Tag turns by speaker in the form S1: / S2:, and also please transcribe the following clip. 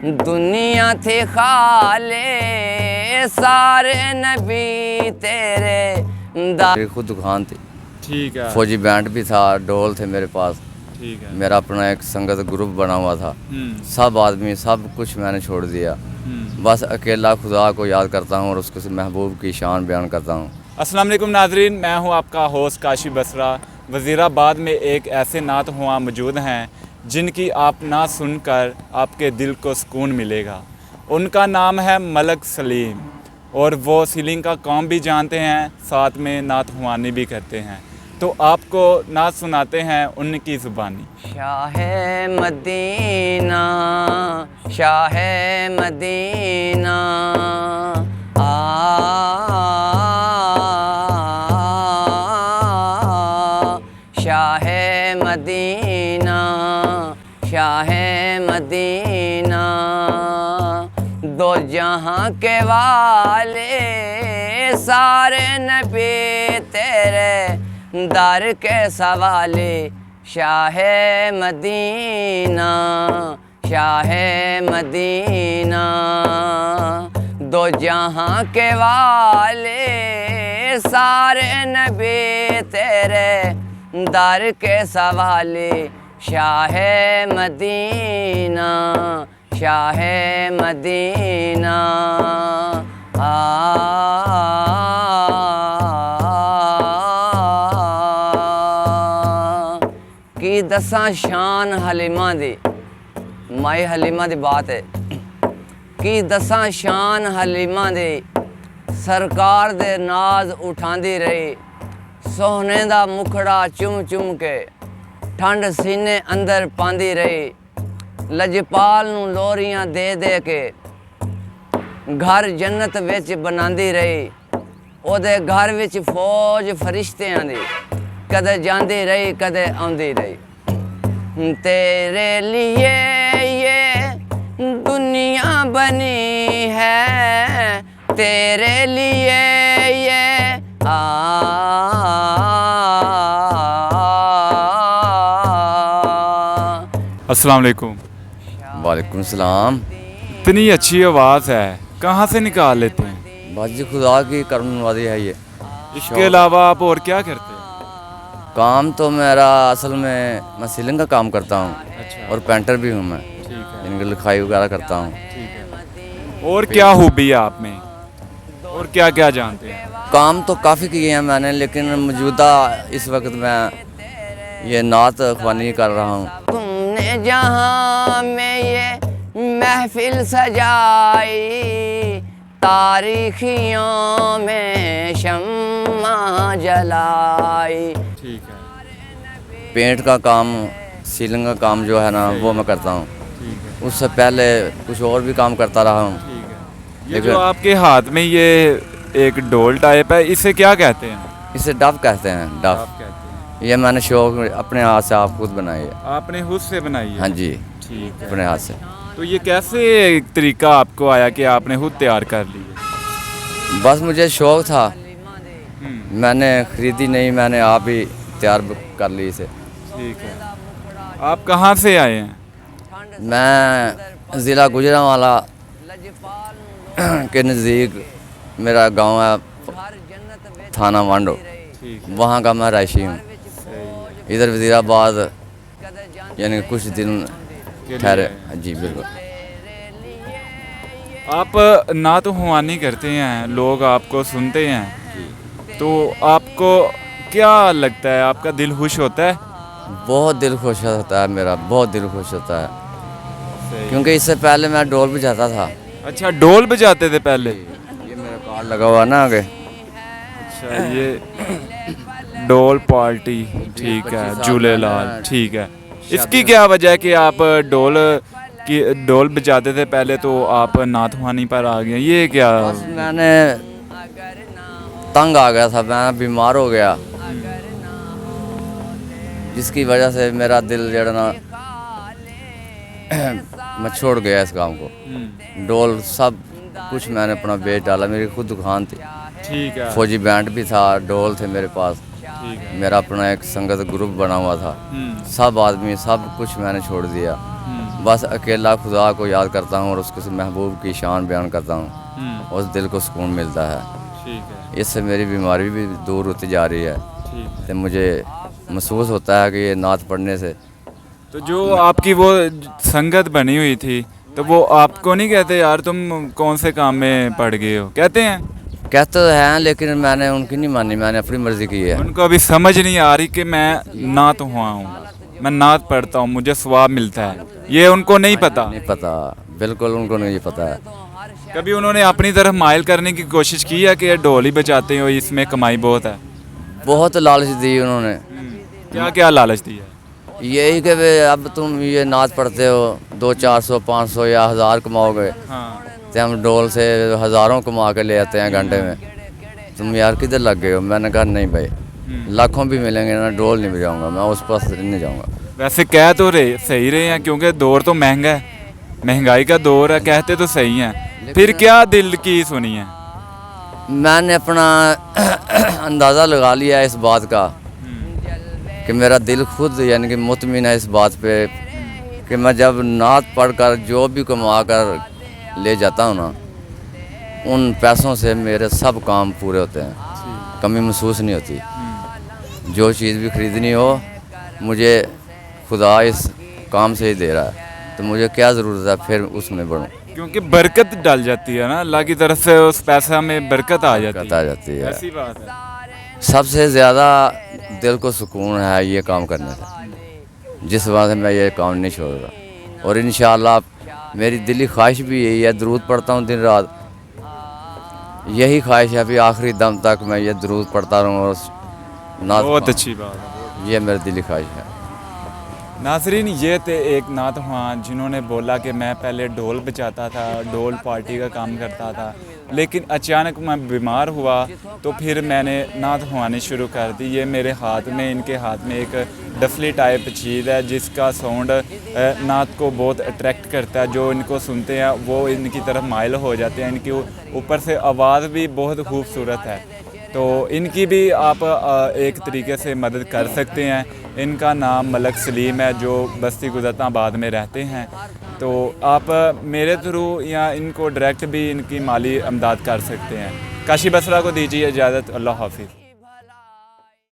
S1: दुनिया थी खाले सारे नबी तेरे
S2: मेरी खुद दुकान थी।
S3: ठीक है।
S2: फौजी बैंड भी था, ढोल थे मेरे पास।
S3: ठीक है।
S2: मेरा अपना एक संगत ग्रुप बना हुआ था। सब आदमी सब कुछ मैंने छोड़ दिया। बस अकेला खुदा को याद करता हूँ और उसके महबूब की शान बयान करता हूँ।
S3: अस्सलाम वालेकुम नाजरीन, मैं हूँ आपका होस्ट काशी बसरा। वज़ीराबाद में एक ऐसे नात हुआ मौजूद हैं जिनकी आप ना सुनकर आपके दिल को सुकून मिलेगा। उनका नाम है मलक सलीम और वो सीलिंग का काम भी जानते हैं, साथ में नात हुआनी भी करते हैं। तो आपको नात सुनाते हैं उनकी ज़ुबानी।
S1: Shah Medina, Shah Medina Shah Medina, Shah Medina, दो जहां के वाले सारे नबी तेरे दर के सवाले। शाहे मदीना, शाहे मदीना, दो जहां के वाले सारे नबी तेरे दर के सवाले। शाहे मदीना, शाहे मदीना की दसां शान हलीमा दी, माई हलीमा दी बात है कि दसां शान हलीमा दी सरकार दे नाज उठांदी रही। सोहने दा मुखड़ा चुम चुम के ठंड सीने अंदर पांदी रही। लजपाल नूं लोरियां दे दे के घर जन्नत विच बनांदी रही। ओदे घर विच फौज फरिश्तियां दी कदे जांदी रही कदे आंदी रही। तेरे लिए ये दुनिया बनी है, तेरे लिए ये
S3: अस्सलाम वालेकुम।
S2: वालेकुम सलाम।
S3: इतनी अच्छी आवाज़ है, कहाँ से निकाल लेते हैं?
S2: बस जी खुदा की करम वादी है ये।
S3: इसके अलावा आप और क्या करते हैं?
S2: काम तो मेरा असल में मैं सीलिंग का काम करता हूँ।
S3: अच्छा।
S2: और पेंटर भी हूँ मैं।
S3: ठीक है।
S2: इनकी लिखाई वगैरह करता हूँ।
S3: ठीक है। और क्या खूबी है आप में, और क्या क्या जानते हैं?
S2: काम तो काफ़ी किए हैं मैंने, लेकिन मौजूदा इस वक्त मैं ये नात ख्वानी कर रहा हूँ।
S1: तुमने जहाँ में ये महफिल सजाई, तारीखियों में शम्मा जलाई।
S3: ठीक है।
S2: पेंट का काम, सीलिंग का काम जो है ना वो मैं करता हूँ।
S3: ठीक है।
S2: उससे पहले कुछ और भी काम करता रहा हूँ।
S3: ठीक है। ये जो आपके हाथ में ये एक डोल टाइप है, इसे क्या कहते हैं?
S2: इसे डफ कहते हैं, डफ।
S3: आप कहते हैं।
S2: ये मैंने शौक अपने हाथ से आप खुद बनाई है।
S3: आपने खुद से बनाई है?
S2: हाँ जी,
S3: ठीक है।
S2: अपने हाथ से।
S3: तो ये कैसे एक तरीका आपको आया कि आपने खुद तैयार कर ली?
S2: बस मुझे शौक था, मैंने ख़रीदी नहीं, मैंने आप ही तैयार कर ली इसे।
S3: ठीक है। आप कहाँ से आए हैं?
S2: मैं ज़िला गुजरांवाला के नज़दीक मेरा गांव है, थाना वांडो, वहाँ का मैं रहायशी हूँ। इधर वज़ीराबाद यानी कुछ दिन ठहरे। जी बिल्कुल।
S3: आप नात हुआनी करते हैं, लोग आपको सुनते हैं, तो आपको क्या लगता है, आपका दिल खुश होता है?
S2: बहुत दिल खुश होता है मेरा, बहुत दिल खुश होता है, क्योंकि इससे पहले मैं ढोल बजाता था।
S3: अच्छा, ढोल बजाते थे पहले?
S2: ये मेरा कार्ड लगा हुआ ना आगे।
S3: अच्छा, ये ढोल पार्टी। ठीक है, झूलेलाल। ठीक है। इसकी क्या वजह है कि आप ढोल बजाते थे पहले, तो आप नात हुआनी पर आ गए? ये क्या?
S2: बस मैंने तंग आ गया था, मैं बीमार हो गया, जिसकी वजह से मेरा दिल जड़ा ना मैं छोड़ गया इस काम को। ढोल सब कुछ मैंने अपना बेच डाला। मेरी खुद दुकान थी।
S3: ठीक है।
S2: फौजी बैंड भी था, ढोल थे मेरे पास।
S3: ठीक है।
S2: मेरा अपना एक संगत ग्रुप बना हुआ था। सब आदमी सब कुछ मैंने छोड़ दिया। बस अकेला खुदा को याद करता हूँ और उसके महबूब की शान बयान करता हूँ, उस दिल को सुकून मिलता है।
S3: ठीक है,
S2: इससे मेरी बीमारी भी दूर होती जा रही है।
S3: ठीक है।
S2: तो मुझे महसूस होता है कि ये नात पढ़ने से।
S3: तो जो आपकी वो संगत बनी हुई थी, तो वो आपको नहीं कहते यार तुम कौन से काम में पड़ गए हो? कहते हैं?
S2: कहते तो हैं, लेकिन मैंने उनकी नहीं मानी, मैंने अपनी मर्ज़ी की है।
S3: उनको अभी समझ नहीं आ रही कि मैं नात हुआ हूँ, मैं नात पढ़ता हूँ, मुझे सवाब मिलता है, ये उनको नहीं पता।
S2: नहीं पता, बिल्कुल उनको नहीं पता है।
S3: कभी उन्होंने अपनी तरफ माइल करने की कोशिश की है कि ढोल ही बजाते हो, इसमें कमाई बहुत है?
S2: बहुत लालच दी उन्होंने।
S3: क्या क्या लालच दी है?
S2: यही कि वे अब तुम ये नात पढ़ते हो, 200-400 500 या 1000 कमाओगे,
S3: हाँ,
S2: तो हम डोल से हज़ारों कमा के ले आते हैं घंटे में। तुम यार किधर लग गए हो? मैंने कहा नहीं भाई, लाखों भी मिलेंगे ना, डोल नहीं बजाऊंगा मैं, उस पास नहीं जाऊंगा।
S3: वैसे कह तो रहे सही रहे हैं, क्योंकि दौर तो महंगा है, महंगाई का दौर है, कहते तो सही हैं, फिर क्या दिल की सुनी है?
S2: मैंने अपना अंदाज़ा लगा लिया है इस बात का कि मेरा दिल खुद यानी कि मुतमिन है इस बात पे कि मैं जब नात पढ़कर जो भी कमा कर ले जाता हूँ ना, उन पैसों से मेरे सब काम पूरे होते हैं, कमी महसूस नहीं होती। जो चीज़ भी खरीदनी हो मुझे खुदा इस काम से ही दे रहा है, तो मुझे क्या ज़रूरत है फिर उसमें बढ़ूँ।
S3: क्योंकि बरकत डल जाती है ना, अल्लाह की तरफ से उस पैसा में बरकत आ जाती
S2: आ जाती है।
S3: ऐसी बात है।
S2: सबसे ज़्यादा दिल को सुकून है ये काम करने से, जिस वजह से मैं ये काम नहीं छोड़ रहा। और इंशाअल्लाह मेरी दिली ख्वाहिश भी यही है, दरूद पढ़ता हूँ दिन रात, यही ख्वाहिश है अभी आखिरी दम तक मैं ये दरूद पढ़ता रहूँ और नात।
S3: बहुत अच्छी बात है,
S2: ये मेरी दिली ख्वाहिश है।
S3: नाज़रीन, ये थे एक नात ख्वां जिन्होंने बोला कि मैं पहले ढोल बजाता था, ढोल पार्टी का काम करता था, लेकिन अचानक मैं बीमार हुआ तो फिर मैंने नात ख्वानी शुरू कर दी। ये मेरे हाथ में, इनके हाथ में एक डफली टाइप चीज़ है जिसका साउंड नात को बहुत अट्रैक्ट करता है। जो इनको सुनते हैं वो इनकी तरफ माइल हो जाते हैं। इनकी ऊपर से आवाज़ भी बहुत खूबसूरत है, तो इनकी भी आप एक तरीके से मदद कर सकते हैं। इनका नाम मलक सलीम है, जो बस्ती गुज़रताबाद में रहते हैं। तो आप मेरे थ्रू या इनको डायरेक्ट भी इनकी माली अमदाद कर सकते हैं। काशी बसरा को दीजिए इजाज़त। अल्लाह हाफिज़।